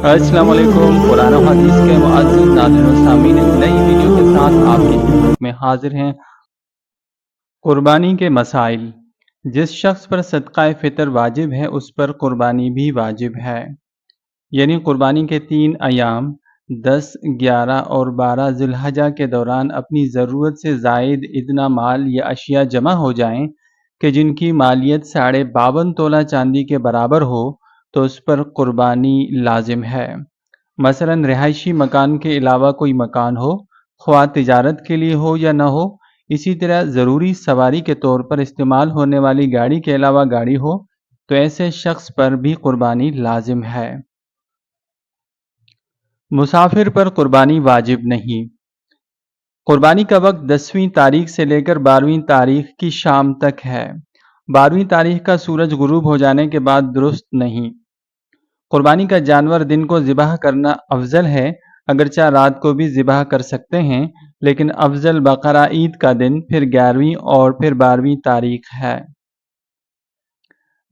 السلام علیکم۔ قرآن و حدیث کے معزز ناظرین و سامعین، ایک نئی ویڈیو کے ساتھ آپ کی خدمت میں حاضر ہیں۔ قربانی کے مسائل۔ جس شخص پر صدقہ فطر واجب ہے اس پر قربانی بھی واجب ہے، یعنی قربانی کے 3 ایام 10، 11 اور 12 ذی الحجہ کے دوران اپنی ضرورت سے زائد اتنا مال یا اشیاء جمع ہو جائیں کہ جن کی مالیت 52.5 تولہ چاندی کے برابر ہو تو اس پر قربانی لازم ہے۔ مثلا رہائشی مکان کے علاوہ کوئی مکان ہو، خواہ تجارت کے لیے ہو یا نہ ہو، اسی طرح ضروری سواری کے طور پر استعمال ہونے والی گاڑی کے علاوہ گاڑی ہو تو ایسے شخص پر بھی قربانی لازم ہے۔ مسافر پر قربانی واجب نہیں۔ قربانی کا وقت 10ویں تاریخ سے لے کر 12ویں تاریخ کی شام تک ہے۔ 12ویں تاریخ کا سورج غروب ہو جانے کے بعد درست نہیں۔ قربانی کا جانور دن کو ذبح کرنا افضل ہے، اگرچہ رات کو بھی ذبح کر سکتے ہیں، لیکن افضل بقرہ عید کا دن، پھر 11ویں اور پھر 12ویں تاریخ ہے۔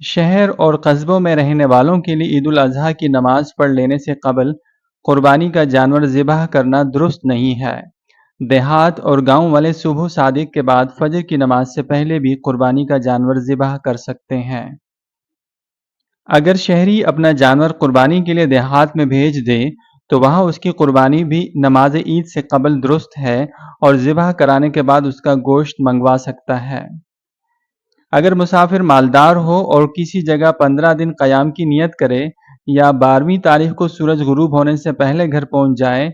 شہر اور قصبوں میں رہنے والوں کے لیے عید الاضحیٰ کی نماز پڑھ لینے سے قبل قربانی کا جانور ذبح کرنا درست نہیں ہے۔ دیہات اور گاؤں والے صبح صادق کے بعد فجر کی نماز سے پہلے بھی قربانی کا جانور ذبح کر سکتے ہیں۔ اگر شہری اپنا جانور قربانی کے لیے دیہات میں بھیج دے تو وہاں اس کی قربانی بھی نماز عید سے قبل درست ہے اور ذبح کرانے کے بعد اس کا گوشت منگوا سکتا ہے۔ اگر مسافر مالدار ہو اور کسی جگہ 15 دن قیام کی نیت کرے یا 12ویں تاریخ کو سورج غروب ہونے سے پہلے گھر پہنچ جائے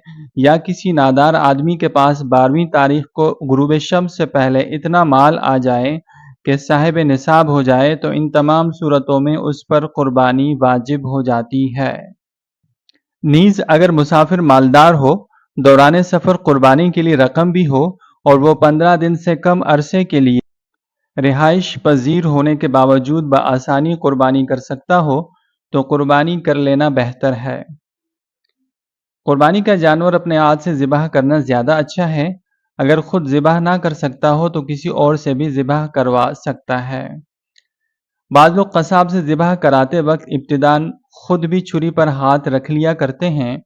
یا کسی نادار آدمی کے پاس 12ویں تاریخ کو غروب شمس سے پہلے اتنا مال آ جائے کہ صاحب نصاب ہو جائے تو ان تمام صورتوں میں اس پر قربانی واجب ہو جاتی ہے۔ نیز اگر مسافر مالدار ہو، دوران سفر قربانی کے لیے رقم بھی ہو اور وہ 15 دن سے کم عرصے کے لیے رہائش پذیر ہونے کے باوجود بآسانی قربانی کر سکتا ہو تو قربانی کر لینا بہتر ہے۔ قربانی کا جانور اپنے ہاتھ سے ذبح کرنا زیادہ اچھا ہے۔ اگر خود ذبح نہ کر سکتا ہو تو کسی اور سے بھی ذبح کروا سکتا ہے۔ بعض لوگ قصاب سے ذبح کراتے وقت ابتداً خود بھی چھری پر ہاتھ رکھ لیا کرتے ہیں۔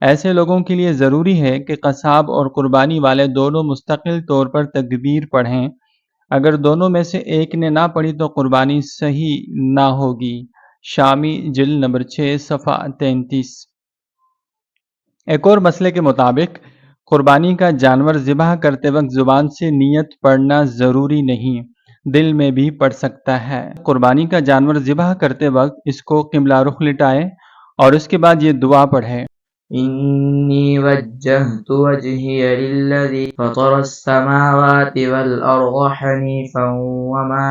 ایسے لوگوں کے لیے ضروری ہے کہ قصاب اور قربانی والے دونوں مستقل طور پر تکبیر پڑھیں۔ اگر دونوں میں سے ایک نے نہ پڑھی تو قربانی صحیح نہ ہوگی۔ شامی جلد نمبر 6 صفحہ 33۔ ایک اور مسئلے کے مطابق قربانی کا جانور ذبح کرتے وقت زبان سے نیت پڑھنا ضروری نہیں، دل میں بھی پڑھ سکتا ہے۔ قربانی کا جانور ذبح کرتے وقت اس کو قبلہ رخ لٹائے اور اس کے بعد یہ دعا پڑھے: إني وجهت وجهي للذي فطر السماوات والأرض حنيفا وما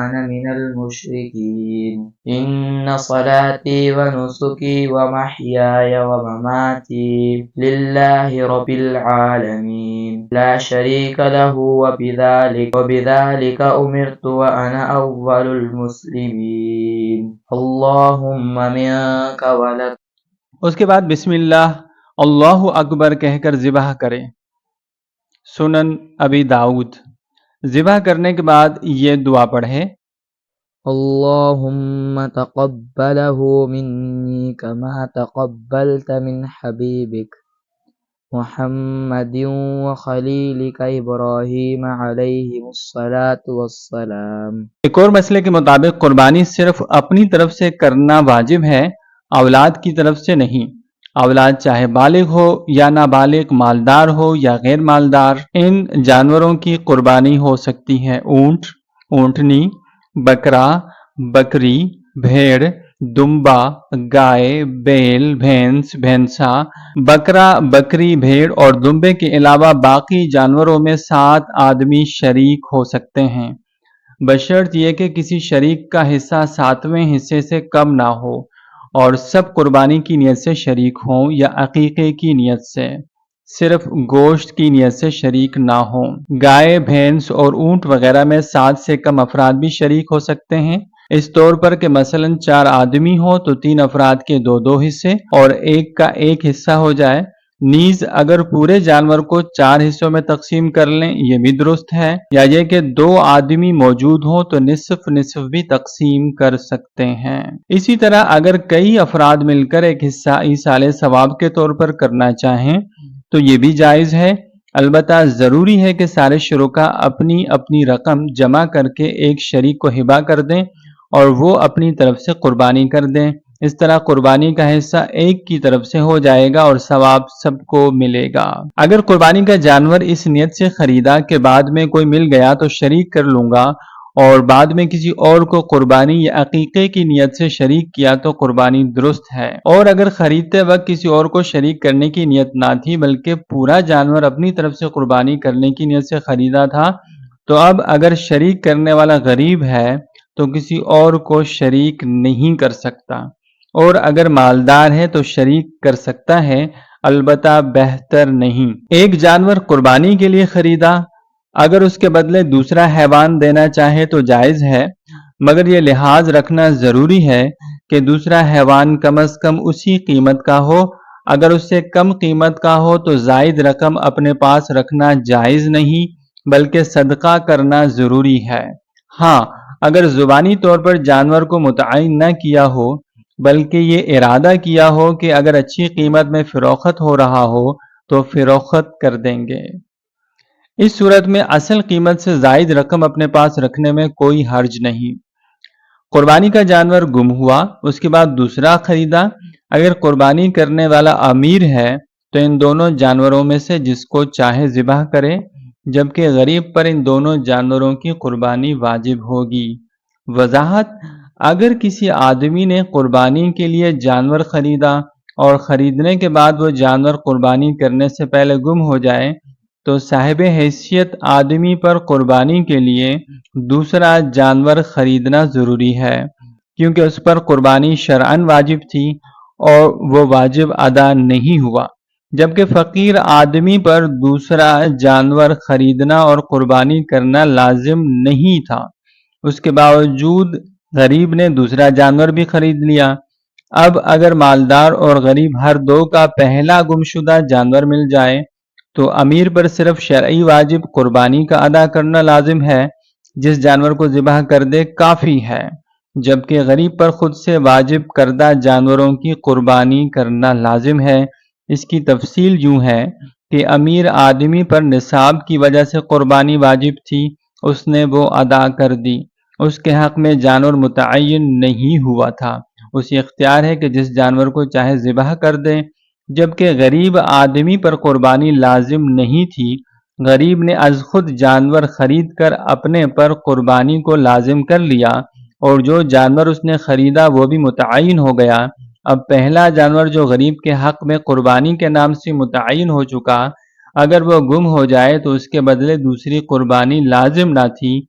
أنا من المشركين إن صلاتي ونسكي ومحياي ومماتي لله رب العالمين لا شريك له وبذلك أمرت وأنا أول المسلمين اللهم منك ولك۔ اس کے بعد بسم اللہ اللہ اکبر کہہ کر ذبح کرے۔ سنن ابی داؤد۔ ذبح کرنے کے بعد یہ دعا پڑھے: اللهم تقبله مني كما تقبلت من حبيبك محمد وخليلك إبراهيم عليهم الصلاة والسلام۔ ایک اور مسئلے کے مطابق قربانی صرف اپنی طرف سے کرنا واجب ہے، اولاد کی طرف سے نہیں۔ اولاد چاہے بالغ ہو یا نابالغ، مالدار ہو یا غیر مالدار، ان جانوروں کی قربانی ہو سکتی ہے۔ اونٹ، اونٹنی، بکرا، بکری، بھیڑ، دمبا، گائے، بیل، بھینس، بھینسا، بکرا، بکری، بھیڑ اور دمبے کے علاوہ باقی جانوروں میں 7 آدمی شریک ہو سکتے ہیں، بشرط یہ کہ کسی شریک کا حصہ 7ویں حصے سے کم نہ ہو اور سب قربانی کی نیت سے شریک ہوں یا عقیقے کی نیت سے، صرف گوشت کی نیت سے شریک نہ ہوں۔ گائے، بھینس اور اونٹ وغیرہ میں 7 سے کم افراد بھی شریک ہو سکتے ہیں، اس طور پر کہ مثلاً 4 آدمی ہوں تو 3 افراد کے 2 حصے اور ایک کا ایک حصہ ہو جائے، نیز اگر پورے جانور کو 4 حصوں میں تقسیم کر لیں یہ بھی درست ہے، یا یہ کہ 2 آدمی موجود ہوں تو نصف نصف بھی تقسیم کر سکتے ہیں۔ اسی طرح اگر کئی افراد مل کر ایک حصہ ایصال ثواب کے طور پر کرنا چاہیں تو یہ بھی جائز ہے، البتہ ضروری ہے کہ سارے شرکا اپنی اپنی رقم جمع کر کے ایک شریک کو ہبہ کر دیں اور وہ اپنی طرف سے قربانی کر دیں۔ اس طرح قربانی کا حصہ ایک کی طرف سے ہو جائے گا اور ثواب سب کو ملے گا۔ اگر قربانی کا جانور اس نیت سے خریدا کہ بعد میں کوئی مل گیا تو شریک کر لوں گا، اور بعد میں کسی اور کو قربانی یا عقیقے کی نیت سے شریک کیا تو قربانی درست ہے۔ اور اگر خریدتے وقت کسی اور کو شریک کرنے کی نیت نہ تھی بلکہ پورا جانور اپنی طرف سے قربانی کرنے کی نیت سے خریدا تھا، تو اب اگر شریک کرنے والا غریب ہے تو کسی اور کو شریک نہیں کر سکتا، اور اگر مالدار ہے تو شریک کر سکتا ہے، البتہ بہتر نہیں۔ ایک جانور قربانی کے لیے خریدا، اگر اس کے بدلے دوسرا حیوان دینا چاہے تو جائز ہے، مگر یہ لحاظ رکھنا ضروری ہے کہ دوسرا حیوان کم از کم اسی قیمت کا ہو۔ اگر اس سے کم قیمت کا ہو تو زائد رقم اپنے پاس رکھنا جائز نہیں بلکہ صدقہ کرنا ضروری ہے۔ ہاں، اگر زبانی طور پر جانور کو متعین نہ کیا ہو بلکہ یہ ارادہ کیا ہو کہ اگر اچھی قیمت میں فروخت ہو رہا ہو تو فروخت کر دیں گے، اس صورت میں اصل قیمت سے زائد رقم اپنے پاس رکھنے میں کوئی حرج نہیں۔ قربانی کا جانور گم ہوا، اس کے بعد دوسرا خریدا، اگر قربانی کرنے والا امیر ہے تو ان دونوں جانوروں میں سے جس کو چاہے ذبح کرے، جبکہ غریب پر ان دونوں جانوروں کی قربانی واجب ہوگی۔ وضاحت: اگر کسی آدمی نے قربانی کے لیے جانور خریدا اور خریدنے کے بعد وہ جانور قربانی کرنے سے پہلے گم ہو جائے تو صاحب حیثیت آدمی پر قربانی کے لیے دوسرا جانور خریدنا ضروری ہے، کیونکہ اس پر قربانی شرعاً واجب تھی اور وہ واجب ادا نہیں ہوا، جبکہ فقیر آدمی پر دوسرا جانور خریدنا اور قربانی کرنا لازم نہیں تھا، اس کے باوجود غریب نے دوسرا جانور بھی خرید لیا۔ اب اگر مالدار اور غریب ہر دو کا پہلا گمشدہ جانور مل جائے تو امیر پر صرف شرعی واجب قربانی کا ادا کرنا لازم ہے، جس جانور کو ذبح کر دے کافی ہے، جبکہ غریب پر خود سے واجب کردہ جانوروں کی قربانی کرنا لازم ہے۔ اس کی تفصیل یوں ہے کہ امیر آدمی پر نصاب کی وجہ سے قربانی واجب تھی، اس نے وہ ادا کر دی، اس کے حق میں جانور متعین نہیں ہوا تھا، اسے اختیار ہے کہ جس جانور کو چاہے ذبح کر دے، جبکہ غریب آدمی پر قربانی لازم نہیں تھی، غریب نے از خود جانور خرید کر اپنے پر قربانی کو لازم کر لیا اور جو جانور اس نے خریدا وہ بھی متعین ہو گیا۔ اب پہلا جانور جو غریب کے حق میں قربانی کے نام سے متعین ہو چکا، اگر وہ گم ہو جائے تو اس کے بدلے دوسری قربانی لازم نہ تھی،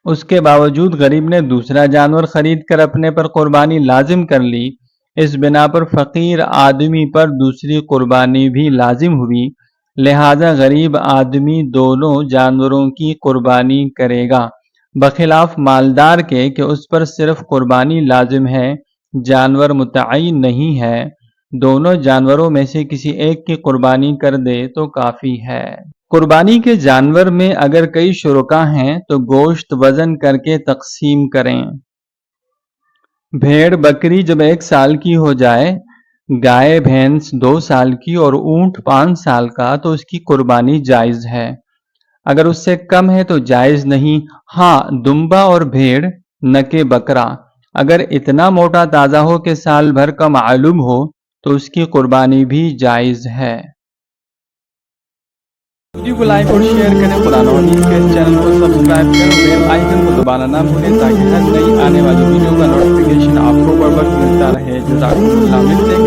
اس کے باوجود غریب نے دوسرا جانور خرید کر اپنے پر قربانی لازم کر لی، اس بنا پر فقیر آدمی پر دوسری قربانی بھی لازم ہوئی، لہذا غریب آدمی دونوں جانوروں کی قربانی کرے گا، بخلاف مالدار کے کہ اس پر صرف قربانی لازم ہے، جانور متعین نہیں ہے، دونوں جانوروں میں سے کسی ایک کی قربانی کر دے تو کافی ہے۔ قربانی کے جانور میں اگر کئی شرکا ہیں تو گوشت وزن کر کے تقسیم کریں۔ بھیڑ بکری جب 1 سال کی ہو جائے، گائے بھینس 2 سال کی اور اونٹ 5 سال کا تو اس کی قربانی جائز ہے، اگر اس سے کم ہے تو جائز نہیں۔ ہاں، دمبا اور بھیڑ نہ کہ بکرا اگر اتنا موٹا تازہ ہو کہ سال بھر کا معلوم ہو تو اس کی قربانی بھی جائز ہے۔ ویڈیو کو لائک اور شیئر کریں، قرآن اور حدیث کے چینل کو سبسکرائب کریں، بیل آئیکن کو دبانا نہ بھولیں تاکہ ہر نئی آنے والی ویڈیو کا نوٹیفیکیشن آپ کو بر وقت ملتا رہے۔ جزاکم اللہ۔